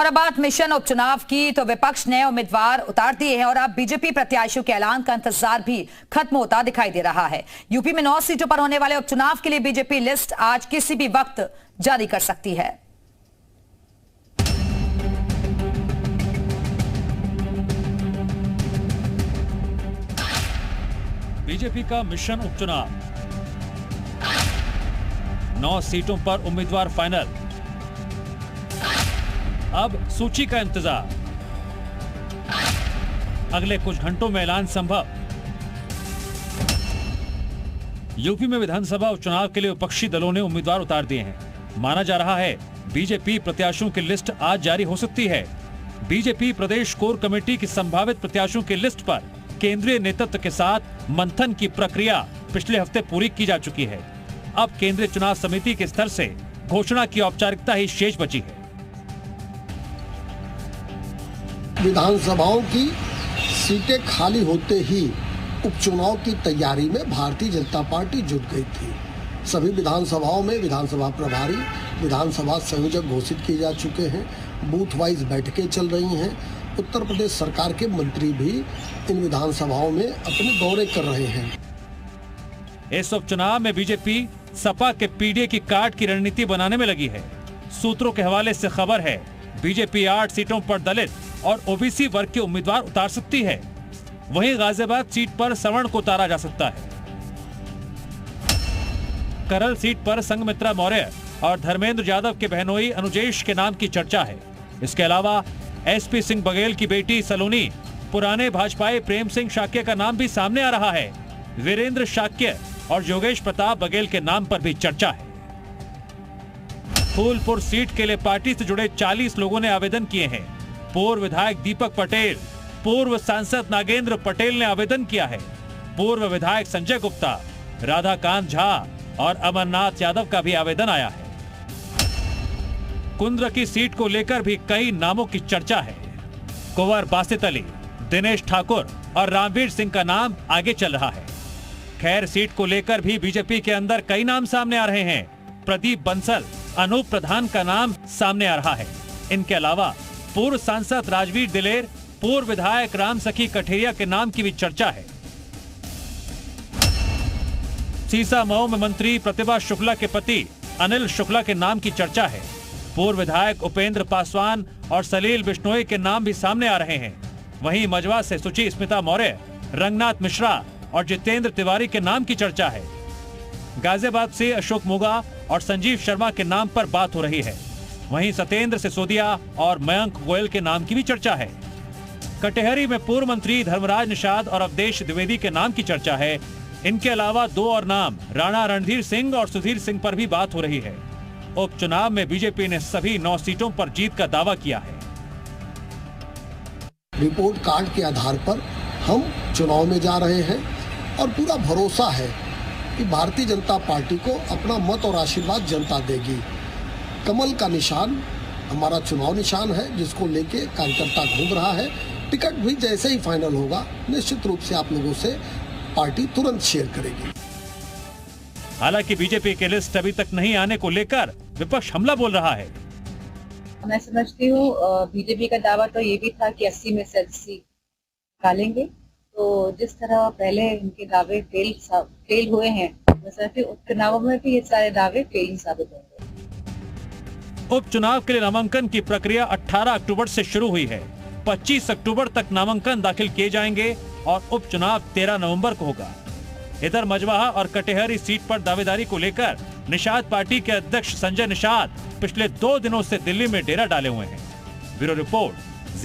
और अब बात मिशन उपचुनाव की, तो विपक्ष ने उम्मीदवार उतार दिए हैं और अब बीजेपी प्रत्याशियों के ऐलान का इंतजार भी खत्म होता दिखाई दे रहा है। यूपी में 9 सीटों पर होने वाले उपचुनाव के लिए बीजेपी लिस्ट आज किसी भी वक्त जारी कर सकती है। बीजेपी का मिशन उपचुनाव, 9 सीटों पर उम्मीदवार फाइनल। अब सूची का इंतजार, अगले कुछ घंटों में ऐलान संभव। यूपी में विधानसभा उपचुनाव के लिए विपक्षी दलों ने उम्मीदवार उतार दिए हैं। माना जा रहा है बीजेपी प्रत्याशियों की लिस्ट आज जारी हो सकती है। बीजेपी प्रदेश कोर कमेटी की संभावित प्रत्याशियों की लिस्ट पर केंद्रीय नेतृत्व के साथ मंथन की प्रक्रिया पिछले हफ्ते पूरी की जा चुकी है। अब केंद्रीय चुनाव समिति के स्तर से घोषणा की औपचारिकता ही शेष बची है। विधानसभाओं की सीटें खाली होते ही उपचुनाव की तैयारी में भारतीय जनता पार्टी जुट गई थी। सभी विधानसभाओं में विधानसभा प्रभारी, विधानसभा संयोजक घोषित किए जा चुके हैं। बूथ वाइज बैठकें चल रही हैं। उत्तर प्रदेश सरकार के मंत्री भी इन विधानसभाओं में अपने दौरे कर रहे हैं। इस उपचुनाव में बीजेपी सपा के पीडीए की काट की रणनीति बनाने में लगी है। सूत्रों के हवाले से खबर है बीजेपी 8 सीटों पर दलित और ओबीसी वर्ग के उम्मीदवार उतार सकती है। वहीं गाजियाबाद सीट पर सवर्ण को उतारा जा सकता है। करल सीट पर संघमित्रा मौर्य और धर्मेंद्र यादव के बहनोई अनुजेश के नाम की चर्चा है। इसके अलावा एसपी सिंह बघेल की बेटी सलोनी, पुराने भाजपाई प्रेम सिंह शाक्य का नाम भी सामने आ रहा है। वीरेंद्र शाक्य और योगेश प्रताप बघेल के नाम पर भी चर्चा है। फूलपुर सीट के लिए पार्टी से जुड़े 40 लोगों ने आवेदन किए हैं। पूर्व विधायक दीपक पटेल, पूर्व सांसद नागेंद्र पटेल ने आवेदन किया है। पूर्व विधायक संजय गुप्ता, राधाकांत झा और अमरनाथ यादव का भी आवेदन आया है। कुंद्र की सीट को लेकर भी कई नामों की चर्चा है। कुंवर बासित अली, दिनेश ठाकुर और रामवीर सिंह का नाम आगे चल रहा है। खैर सीट को लेकर भी बीजेपी के अंदर कई नाम सामने आ रहे हैं। प्रदीप बंसल, अनूप प्रधान का नाम सामने आ रहा है। इनके अलावा पूर्व सांसद राजवीर दिलेर, पूर्व विधायक राम सखी कठेरिया के नाम की भी चर्चा है। सीसामऊ में मंत्री प्रतिभा शुक्ला के पति अनिल शुक्ला के नाम की चर्चा है। पूर्व विधायक उपेंद्र पासवान और सलील बिश्नोई के नाम भी सामने आ रहे हैं। वहीं मजवा से सुची स्मिता मौर्य, रंगनाथ मिश्रा और जितेंद्र तिवारी के नाम की चर्चा है। गाजियाबाद से अशोक मुगा और संजीव शर्मा के नाम पर बात हो रही है। वहीं सत्येंद्र सिसोदिया और मयंक गोयल के नाम की भी चर्चा है। कटिहारी में पूर्व मंत्री धर्मराज निषाद और अवधेश द्विवेदी के नाम की चर्चा है। इनके अलावा 2 और नाम राणा रणधीर सिंह और सुधीर सिंह पर भी बात हो रही है। उपचुनाव में बीजेपी ने सभी 9 सीटों पर जीत का दावा किया है। रिपोर्ट कार्ड के आधार पर हम चुनाव में जा रहे हैं और पूरा भरोसा है कि भारतीय जनता पार्टी को अपना मत और आशीर्वाद जनता देगी। कमल का निशान हमारा चुनाव निशान है, जिसको लेके कार्यकर्ता घूम रहा है। टिकट भी जैसे ही फाइनल होगा निश्चित रूप से आप लोगों से पार्टी तुरंत शेयर करेगी। हालांकि बीजेपी की लिस्ट अभी तक नहीं आने को लेकर विपक्ष हमला बोल रहा है। मैं समझती हूँ बीजेपी का दावा तो ये भी था कि 80 में से 80 निकालेंगे। तो जिस तरह पहले उनके दावे फेल हुए हैं, वैसे उपचुनावों में भी ये सारे दावे फेल साबित होंगे। उपचुनाव के लिए नामांकन की प्रक्रिया 18 अक्टूबर से शुरू हुई है। 25 अक्टूबर तक नामांकन दाखिल किए जाएंगे और उपचुनाव 13 नवंबर को होगा। इधर मजवाहा और कटिहारी सीट पर दावेदारी को लेकर निषाद पार्टी के अध्यक्ष संजय निषाद पिछले 2 दिनों से दिल्ली में डेरा डाले हुए हैं। Bureau report.